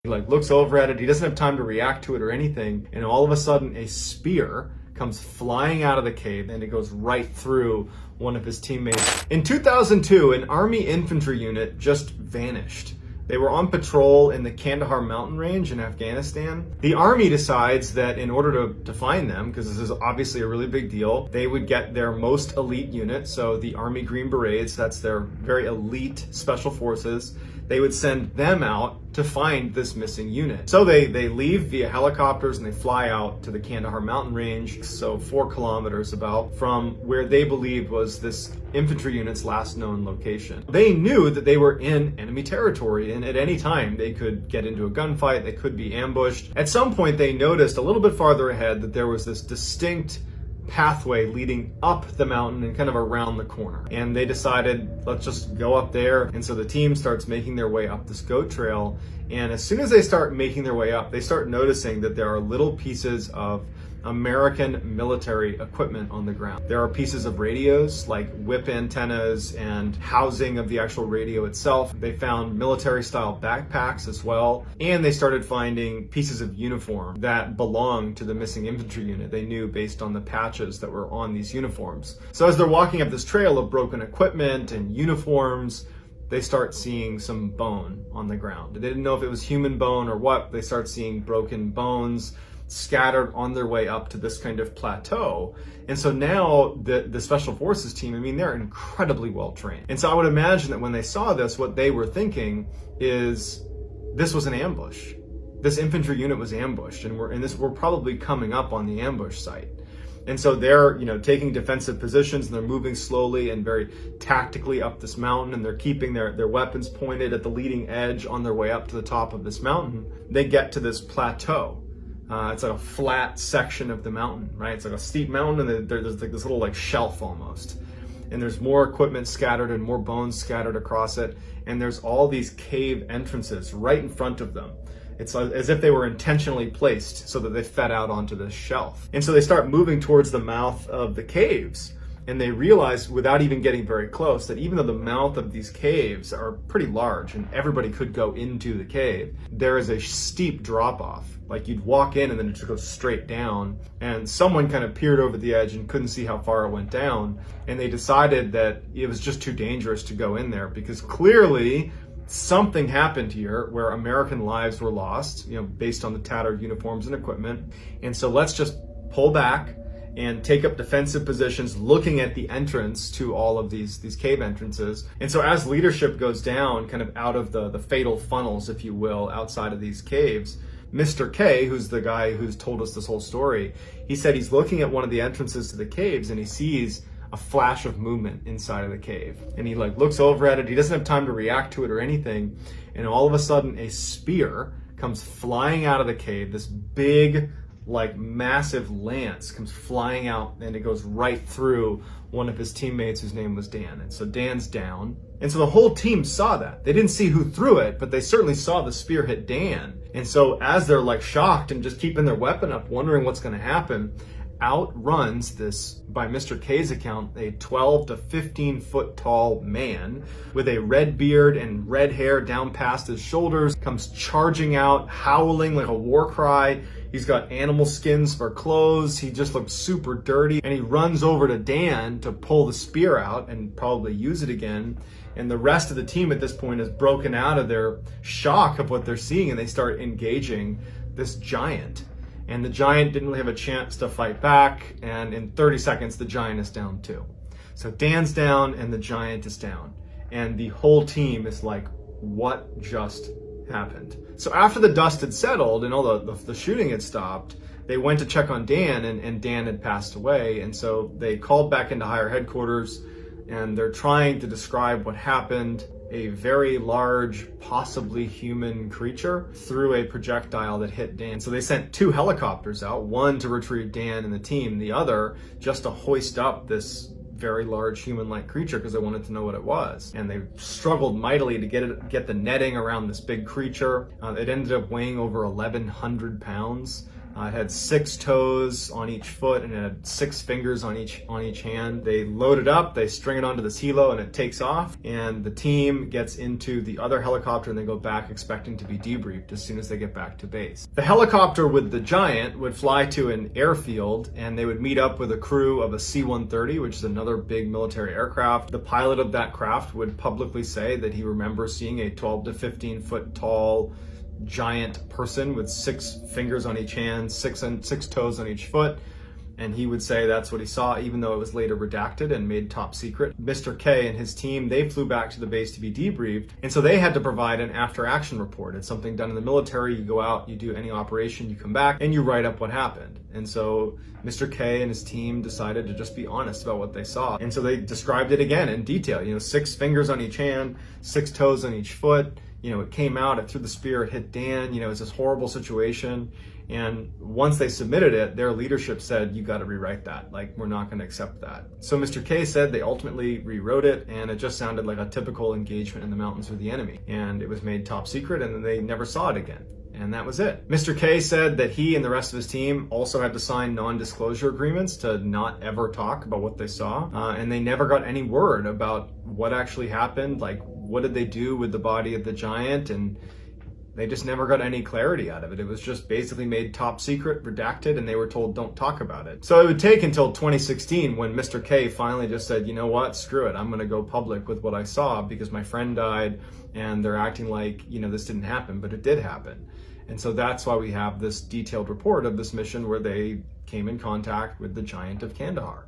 He looks over at it, he doesn't have time to react to it or anything, and all of a sudden a spear comes flying out of the cave and it goes right through one of his teammates. In 2002, an army infantry unit just vanished. They were on patrol in the Kandahar mountain range in Afghanistan. The army decides that in order to find them, because this is obviously a really big deal, they would get their most elite unit, so the Army Green Berets, that's their very elite special forces, they would send them out to find this missing unit. So they leave via helicopters and they fly out to the Kandahar mountain range, so 4 kilometers about from where they believed was this infantry unit's last known location. They knew that they were in enemy territory and at any time they could get into a gunfight, they could be ambushed. At some point they noticed a little bit farther ahead that there was this distinct pathway leading up the mountain and kind of around the corner. And they decided, let's just go up there. And so the team starts making their way up this goat trail. And as soon as they start making their way up, they start noticing that there are little pieces of American military equipment on the ground. There are pieces of radios like whip antennas and housing of the actual radio itself. They found military style backpacks as well. And they started finding pieces of uniform that belonged to the missing infantry unit. They knew based on the patches that were on these uniforms. So as they're walking up this trail of broken equipment and uniforms, they start seeing some bone on the ground. They didn't know if it was human bone or what. They start seeing broken bones scattered on their way up to this kind of plateau. And so now the special forces team, I mean, they're incredibly well trained. And so I would imagine that when they saw this, what they were thinking is this was an ambush. This infantry unit was ambushed and we're probably coming up on the ambush site. And so they're, taking defensive positions and they're moving slowly and very tactically up this mountain, and they're keeping their weapons pointed at the leading edge on their way up to the top of this mountain. They get to this plateau. It's like a flat section of the mountain, right? It's like a steep mountain and there's like this little shelf almost. And there's more equipment scattered and more bones scattered across it. And there's all these cave entrances right in front of them. It's as if they were intentionally placed so that they fed out onto this shelf. And so they start moving towards the mouth of the caves. And they realize, without even getting very close, that even though the mouth of these caves are pretty large and everybody could go into the cave, there is a steep drop off. Like you'd walk in and then it just goes straight down. And someone kind of peered over the edge and couldn't see how far it went down. And they decided that it was just too dangerous to go in there because clearly something happened here where American lives were lost, based on the tattered uniforms and equipment. And so let's just pull back and take up defensive positions looking at the entrance to all of these cave entrances. And so as leadership goes down kind of out of the fatal funnels, if you will, outside of these caves, Mr. K, who's the guy who's told us this whole story, he said he's looking at one of the entrances to the caves and he sees a flash of movement inside of the cave. And he looks over at it, he doesn't have time to react to it or anything, and all of a sudden a spear comes flying out of the cave, this big, massive lance comes flying out and it goes right through one of his teammates whose name was Dan. And so Dan's down. And so the whole team saw that. They didn't see who threw it, but they certainly saw the spear hit Dan. And so as they're shocked and just keeping their weapon up, wondering what's going to happen, out runs this, by Mr. K's account, a 12 to 15 foot tall man with a red beard and red hair down past his shoulders, comes charging out, howling like a war cry. He's got animal skins for clothes. He just looks super dirty. And he runs over to Dan to pull the spear out and probably use it again. And the rest of the team at this point is broken out of their shock of what they're seeing, and they start engaging this giant. And the giant didn't really have a chance to fight back, and in 30 seconds, the giant is down too. So Dan's down and the giant is down. And the whole team is like, what just happened? So after the dust had settled and all the shooting had stopped, they went to check on Dan, and Dan had passed away. And so they called back into higher headquarters, and they're trying to describe what happened. A very large, possibly human creature threw a projectile that hit Dan. So they sent 2 helicopters out, one to retrieve Dan and the team, the other just to hoist up this very large human-like creature because they wanted to know what it was. And they struggled mightily to get the netting around this big creature. It ended up weighing over 1,100 pounds. It had 6 toes on each foot and it had 6 fingers on each hand. They load it up, they string it onto this helo, and it takes off. And the team gets into the other helicopter and they go back expecting to be debriefed as soon as they get back to base. The helicopter with the Giant would fly to an airfield and they would meet up with a crew of a C-130, which is another big military aircraft. The pilot of that craft would publicly say that he remembers seeing a 12 to 15 foot tall giant person with 6 fingers on each hand, 6 toes on each foot. And he would say that's what he saw, even though it was later redacted and made top secret. Mr. K and his team, they flew back to the base to be debriefed. And so they had to provide an after action report. It's something done in the military. You go out, you do any operation, you come back, and you write up what happened. And so Mr. K and his team decided to just be honest about what they saw. And so they described it again in detail, 6 fingers on each hand, 6 toes on each foot. It came out, it threw the spear, it hit Dan, it's this horrible situation. And once they submitted it, their leadership said, you got to rewrite that. We're not going to accept that. So Mr. K said they ultimately rewrote it, and it just sounded like a typical engagement in the mountains with the enemy. And it was made top secret, and then they never saw it again. And that was it. Mr. K said that he and the rest of his team also had to sign non-disclosure agreements to not ever talk about what they saw. And they never got any word about what actually happened. What did they do with the body of the Giant? And they just never got any clarity out of it. It was just basically made top secret, redacted, and they were told don't talk about it. So it would take until 2016 when Mr. K finally just said, you know what, screw it. I'm going to go public with what I saw because my friend died and they're acting like, this didn't happen, but it did happen. And so that's why we have this detailed report of this mission where they came in contact with the Giant of Kandahar.